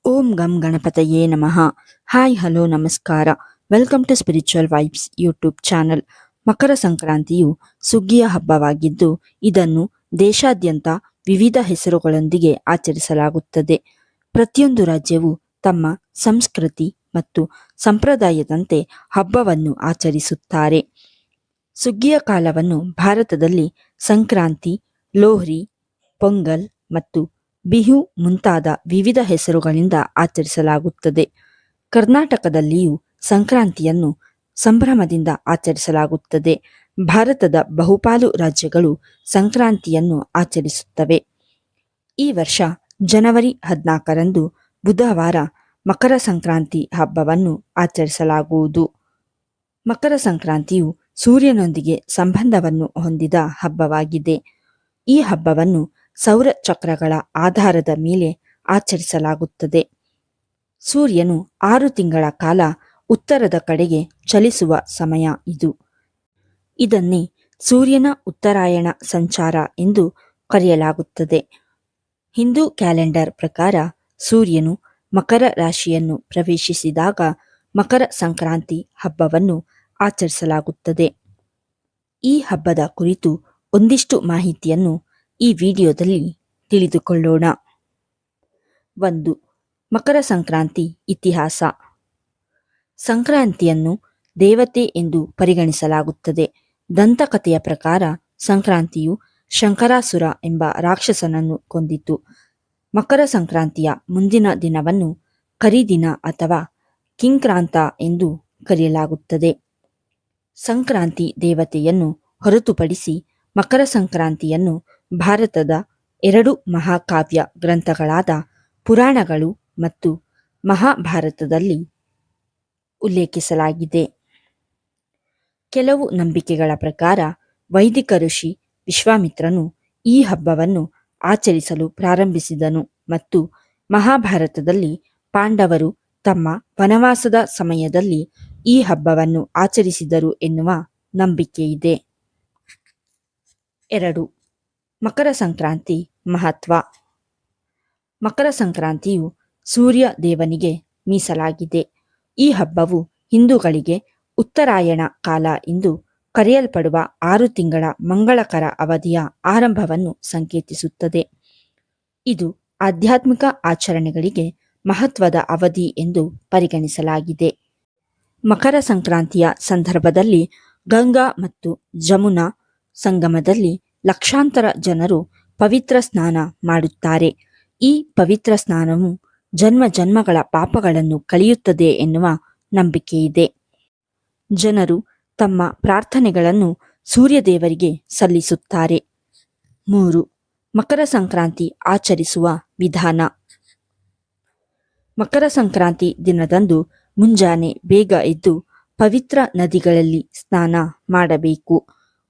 ಓಂ ಗಂ ಗಣಪತಯೇ ನಮಃ. ಹಾಯ್ ಹಲೋ ನಮಸ್ಕಾರ. Welcome to spiritual vibes YouTube channel. ಮಕರ ಸಂಕ್ರಾಂತಿಯು ಸುಗ್ಗಿಯ ಹಬ್ಬವಾಗಿದ್ದು ಇದನ್ನು ದೇಶಾದ್ಯಂತ ವಿವಿಧ ಹೆಸರುಗಳೊಂದಿಗೆ ಆಚರಿಸಲಾಗುತ್ತದೆ. ಪ್ರತಿಯೊಂದು ರಾಜ್ಯವು ತಮ್ಮ ಸಂಸ್ಕೃತಿ ಮತ್ತು ಸಂಪ್ರದಾಯದಂತೆ ಹಬ್ಬವನ್ನು ಆಚರಿಸುತ್ತಾರೆ. ಸುಗ್ಗಿಯ ಕಾಲವನ್ನು ಭಾರತದಲ್ಲಿ ಸಂಕ್ರಾಂತಿ, ಲೋಹ್ರಿ, ಪೊಂಗಲ್ ಮತ್ತು ಬಿಹು ಮುಂತಾದ ವಿವಿಧ ಹೆಸರುಗಳಿಂದ ಆಚರಿಸಲಾಗುತ್ತದೆ. ಕರ್ನಾಟಕದಲ್ಲಿಯೂ ಸಂಕ್ರಾಂತಿಯನ್ನು ಸಂಭ್ರಮದಿಂದ ಆಚರಿಸಲಾಗುತ್ತದೆ. ಭಾರತದ ಬಹುಪಾಲು ರಾಜ್ಯಗಳು ಸಂಕ್ರಾಂತಿಯನ್ನು ಆಚರಿಸುತ್ತವೆ. ಈ ವರ್ಷ ಜನವರಿ 14ರಂದು ಬುಧವಾರ ಮಕರ ಸಂಕ್ರಾಂತಿ ಹಬ್ಬವನ್ನು ಆಚರಿಸಲಾಗುವುದು. ಮಕರ ಸಂಕ್ರಾಂತಿಯು ಸೂರ್ಯನೊಂದಿಗೆ ಸಂಬಂಧವನ್ನು ಹೊಂದಿದ ಹಬ್ಬವಾಗಿದೆ. ಈ ಹಬ್ಬವನ್ನು ಸೌರ ಚಕ್ರಗಳ ಆಧಾರದ ಮೇಲೆ ಆಚರಿಸಲಾಗುತ್ತದೆ. ಸೂರ್ಯನು 6 ತಿಂಗಳ ಕಾಲ ಉತ್ತರದ ಕಡೆಗೆ ಚಲಿಸುವ ಸಮಯ ಇದು. ಇದನ್ನೇ ಸೂರ್ಯನ ಉತ್ತರಾಯಣ ಸಂಚಾರ ಎಂದು ಕರೆಯಲಾಗುತ್ತದೆ. ಹಿಂದೂ ಕ್ಯಾಲೆಂಡರ್ ಪ್ರಕಾರ ಸೂರ್ಯನು ಮಕರ ರಾಶಿಯನ್ನು ಪ್ರವೇಶಿಸಿದಾಗ ಮಕರ ಸಂಕ್ರಾಂತಿ ಹಬ್ಬವನ್ನು ಆಚರಿಸಲಾಗುತ್ತದೆ. ಈ ಹಬ್ಬದ ಕುರಿತು ಒಂದಿಷ್ಟು ಮಾಹಿತಿಯನ್ನು ಈ ವಿಡಿಯೋದಲ್ಲಿ ತಿಳಿದುಕೊಳ್ಳೋಣ. 1. ಮಕರ ಸಂಕ್ರಾಂತಿ ಇತಿಹಾಸ. ಸಂಕ್ರಾಂತಿಯನ್ನು ದೇವತೆ ಎಂದು ಪರಿಗಣಿಸಲಾಗುತ್ತದೆ. ದಂತಕಥೆಯ ಪ್ರಕಾರ ಸಂಕ್ರಾಂತಿಯು ಶಂಕರಾಸುರ ಎಂಬ ರಾಕ್ಷಸನನ್ನು ಕೊಂದಿತು. ಮಕರ ಸಂಕ್ರಾಂತಿಯ ಮುಂದಿನ ದಿನವನ್ನು ಕರಿದಿನ ಅಥವಾ ಕಿಂಕ್ರಾಂತ ಎಂದು ಕರೆಯಲಾಗುತ್ತದೆ. ಸಂಕ್ರಾಂತಿ ದೇವತೆಯನ್ನು ಹೊರತುಪಡಿಸಿ ಮಕರ ಸಂಕ್ರಾಂತಿಯನ್ನು ಭಾರತದ 2 ಮಹಾಕಾವ್ಯ ಗ್ರಂಥಗಳಾದ ಪುರಾಣಗಳು ಮತ್ತು ಮಹಾಭಾರತದಲ್ಲಿ ಉಲ್ಲೇಖಿಸಲಾಗಿದೆ. ಕೆಲವು ನಂಬಿಕೆಗಳ ಪ್ರಕಾರ ವೈದಿಕ ಋಷಿ ವಿಶ್ವಾಮಿತ್ರನು ಈ ಹಬ್ಬವನ್ನು ಆಚರಿಸಲು ಪ್ರಾರಂಭಿಸಿದನು ಮತ್ತು ಮಹಾಭಾರತದಲ್ಲಿ ಪಾಂಡವರು ತಮ್ಮ ವನವಾಸದ ಸಮಯದಲ್ಲಿ ಈ ಹಬ್ಬವನ್ನು ಆಚರಿಸಿದರು ಎನ್ನುವ ನಂಬಿಕೆಯಿದೆ. 2. ಮಕರ ಸಂಕ್ರಾಂತಿ ಮಹತ್ವ. ಮಕರ ಸಂಕ್ರಾಂತಿಯು ಸೂರ್ಯ ದೇವನಿಗೆ ಮೀಸಲಾಗಿದೆ. ಈ ಹಬ್ಬವು ಹಿಂದೂಗಳಿಗೆ ಉತ್ತರಾಯಣ ಕಾಲ ಎಂದು ಕರೆಯಲ್ಪಡುವ 6 ತಿಂಗಳ ಮಂಗಳಕರ ಅವಧಿಯ ಆರಂಭವನ್ನು ಸಂಕೇತಿಸುತ್ತದೆ. ಇದು ಆಧ್ಯಾತ್ಮಿಕ ಆಚರಣೆಗಳಿಗೆ ಮಹತ್ವದ ಅವಧಿ ಎಂದು ಪರಿಗಣಿಸಲಾಗಿದೆ. ಮಕರ ಸಂಕ್ರಾಂತಿಯ ಸಂದರ್ಭದಲ್ಲಿ ಗಂಗಾ ಮತ್ತು ಜಮುನಾ ಸಂಗಮದಲ್ಲಿ ಲಕ್ಷಾಂತರ ಜನರು ಪವಿತ್ರ ಸ್ನಾನ ಮಾಡುತ್ತಾರೆ. ಈ ಪವಿತ್ರ ಸ್ನಾನವು ಜನ್ಮ ಜನ್ಮಗಳ ಪಾಪಗಳನ್ನು ಕಳೆಯುತ್ತದೆ ಎನ್ನುವ ನಂಬಿಕೆಯಿದೆ. ಜನರು ತಮ್ಮ ಪ್ರಾರ್ಥನೆಗಳನ್ನು ಸೂರ್ಯದೇವರಿಗೆ ಸಲ್ಲಿಸುತ್ತಾರೆ. 3. ಮಕರ ಸಂಕ್ರಾಂತಿ ಆಚರಿಸುವ ವಿಧಾನ. ಮಕರ ಸಂಕ್ರಾಂತಿ ದಿನದಂದು ಮುಂಜಾನೆ ಬೇಗ ಎದ್ದು ಪವಿತ್ರ ನದಿಗಳಲ್ಲಿ ಸ್ನಾನ ಮಾಡಬೇಕು.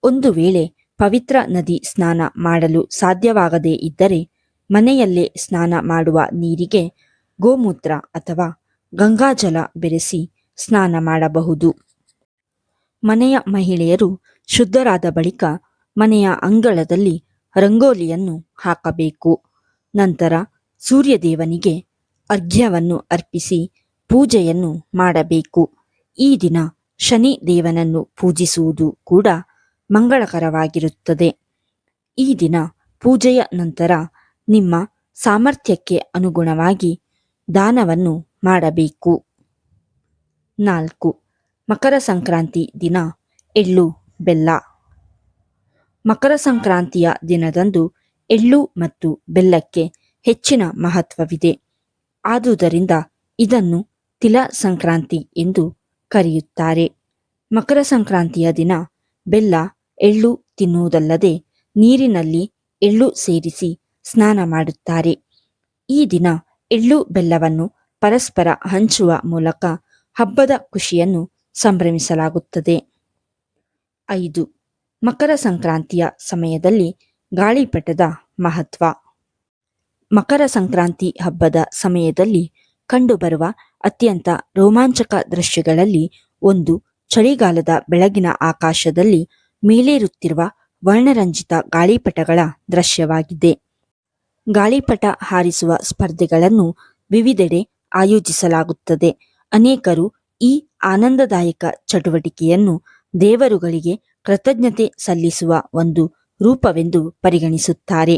ಒಂದು ವೇಳೆ ಪವಿತ್ರ ನದಿ ಸ್ನಾನ ಮಾಡಲು ಸಾಧ್ಯವಾಗದೇ ಇದ್ದರೆ ಮನೆಯಲ್ಲೇ ಸ್ನಾನ ಮಾಡುವ ನೀರಿಗೆ ಗೋಮೂತ್ರ ಅಥವಾ ಗಂಗಾಜಲ ಬೆರೆಸಿ ಸ್ನಾನ ಮಾಡಬಹುದು. ಮನೆಯ ಮಹಿಳೆಯರು ಶುದ್ಧರಾದ ಬಳಿಕ ಮನೆಯ ಅಂಗಳದಲ್ಲಿ ರಂಗೋಲಿಯನ್ನು ಹಾಕಬೇಕು. ನಂತರ ಸೂರ್ಯದೇವನಿಗೆ ಅರ್ಘ್ಯವನ್ನು ಅರ್ಪಿಸಿ ಪೂಜೆಯನ್ನು ಮಾಡಬೇಕು. ಈ ದಿನ ಶನಿ ದೇವನನ್ನು ಪೂಜಿಸುವುದು ಕೂಡ ಮಂಗಳಕರವಾಗಿರುತ್ತದೆ. ಈ ದಿನ ಪೂಜೆಯ ನಂತರ ನಿಮ್ಮ ಸಾಮರ್ಥ್ಯಕ್ಕೆ ಅನುಗುಣವಾಗಿ ದಾನವನ್ನು ಮಾಡಬೇಕು. 4. ಮಕರ ಸಂಕ್ರಾಂತಿ ದಿನ ಎಳ್ಳು ಬೆಲ್ಲ. ಮಕರ ಸಂಕ್ರಾಂತಿಯ ದಿನದಂದು ಎಳ್ಳು ಮತ್ತು ಬೆಲ್ಲಕ್ಕೆ ಹೆಚ್ಚಿನ ಮಹತ್ವವಿದೆ. ಆದುದರಿಂದ ಇದನ್ನು ತಿಲ ಸಂಕ್ರಾಂತಿ ಎಂದು ಕರೆಯುತ್ತಾರೆ. ಮಕರ ಸಂಕ್ರಾಂತಿಯ ದಿನ ಬೆಲ್ಲ, ಎಳ್ಳು ತಿನ್ನುವುದಲ್ಲದೆ ನೀರಿನಲ್ಲಿ ಎಳ್ಳು ಸೇರಿಸಿ ಸ್ನಾನ ಮಾಡುತ್ತಾರೆ. ಈ ದಿನ ಎಳ್ಳು ಬೆಲ್ಲವನ್ನು ಪರಸ್ಪರ ಹಂಚುವ ಮೂಲಕ ಹಬ್ಬದ ಖುಷಿಯನ್ನು ಸಂಭ್ರಮಿಸಲಾಗುತ್ತದೆ. 5. ಮಕರ ಸಂಕ್ರಾಂತಿಯ ಸಮಯದಲ್ಲಿ ಗಾಳಿಪಟದ ಮಹತ್ವ. ಮಕರ ಸಂಕ್ರಾಂತಿ ಹಬ್ಬದ ಸಮಯದಲ್ಲಿ ಕಂಡುಬರುವ ಅತ್ಯಂತ ರೋಮಾಂಚಕ ದೃಶ್ಯಗಳಲ್ಲಿ ಒಂದು ಚಳಿಗಾಲದ ಬೆಳಗಿನ ಆಕಾಶದಲ್ಲಿ ಮೇಲೇರುತ್ತಿರುವ ವರ್ಣರಂಜಿತ ಗಾಳಿಪಟಗಳ ದೃಶ್ಯವಾಗಿದೆ. ಗಾಳಿಪಟ ಹಾರಿಸುವ ಸ್ಪರ್ಧೆಗಳನ್ನು ವಿವಿಧೆಡೆ ಆಯೋಜಿಸಲಾಗುತ್ತದೆ. ಅನೇಕರು ಈ ಆನಂದದಾಯಕ ಚಟುವಟಿಕೆಯನ್ನು ದೇವರುಗಳಿಗೆ ಕೃತಜ್ಞತೆ ಸಲ್ಲಿಸುವ ಒಂದು ರೂಪವೆಂದು ಪರಿಗಣಿಸುತ್ತಾರೆ.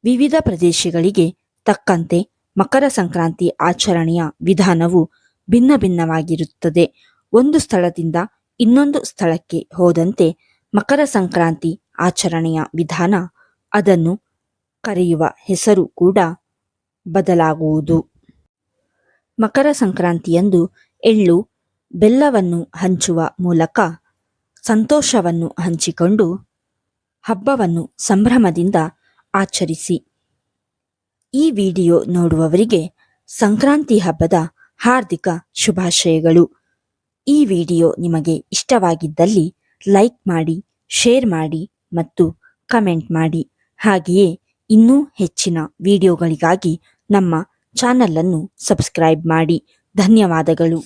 ವಿವಿಧ ಪ್ರದೇಶಗಳಿಗೆ ತಕ್ಕಂತೆ ಮಕರ ಸಂಕ್ರಾಂತಿ ಆಚರಣೆಯ ವಿಧಾನವು ಭಿನ್ನ ಭಿನ್ನವಾಗಿರುತ್ತದೆ. ಒಂದು ಸ್ಥಳದಿಂದ ಇನ್ನೊಂದು ಸ್ಥಳಕ್ಕೆ ಹೋದಂತೆ ಮಕರ ಸಂಕ್ರಾಂತಿ ಆಚರಣೆಯ ವಿಧಾನ, ಅದನ್ನು ಕರೆಯುವ ಹೆಸರು ಕೂಡ ಬದಲಾಗುವುದು. ಮಕರ ಸಂಕ್ರಾಂತಿಯಂದು ಎಳ್ಳು ಬೆಲ್ಲವನ್ನು ಹಂಚುವ ಮೂಲಕ ಸಂತೋಷವನ್ನು ಹಂಚಿಕೊಂಡು ಹಬ್ಬವನ್ನು ಸಂಭ್ರಮದಿಂದ ಆಚರಿಸಿ. ಈ ವಿಡಿಯೋ ನೋಡುವವರಿಗೆ ಸಂಕ್ರಾಂತಿ ಹಬ್ಬದ ಹಾರ್ದಿಕ ಶುಭಾಶಯಗಳು. ಈ ವಿಡಿಯೋ ನಿಮಗೆ ಇಷ್ಟವಾಗಿದ್ದಲ್ಲಿ ಲೈಕ್ ಮಾಡಿ, ಶೇರ್ ಮಾಡಿ ಮತ್ತು ಕಮೆಂಟ್ ಮಾಡಿ. ಹಾಗೆಯೇ ಇನ್ನೂ ಹೆಚ್ಚಿನ ವಿಡಿಯೋಗಳಿಗಾಗಿ ನಮ್ಮ ಚಾನಲನ್ನು ಸಬ್ಸ್ಕ್ರೈಬ್ ಮಾಡಿ. ಧನ್ಯವಾದಗಳು.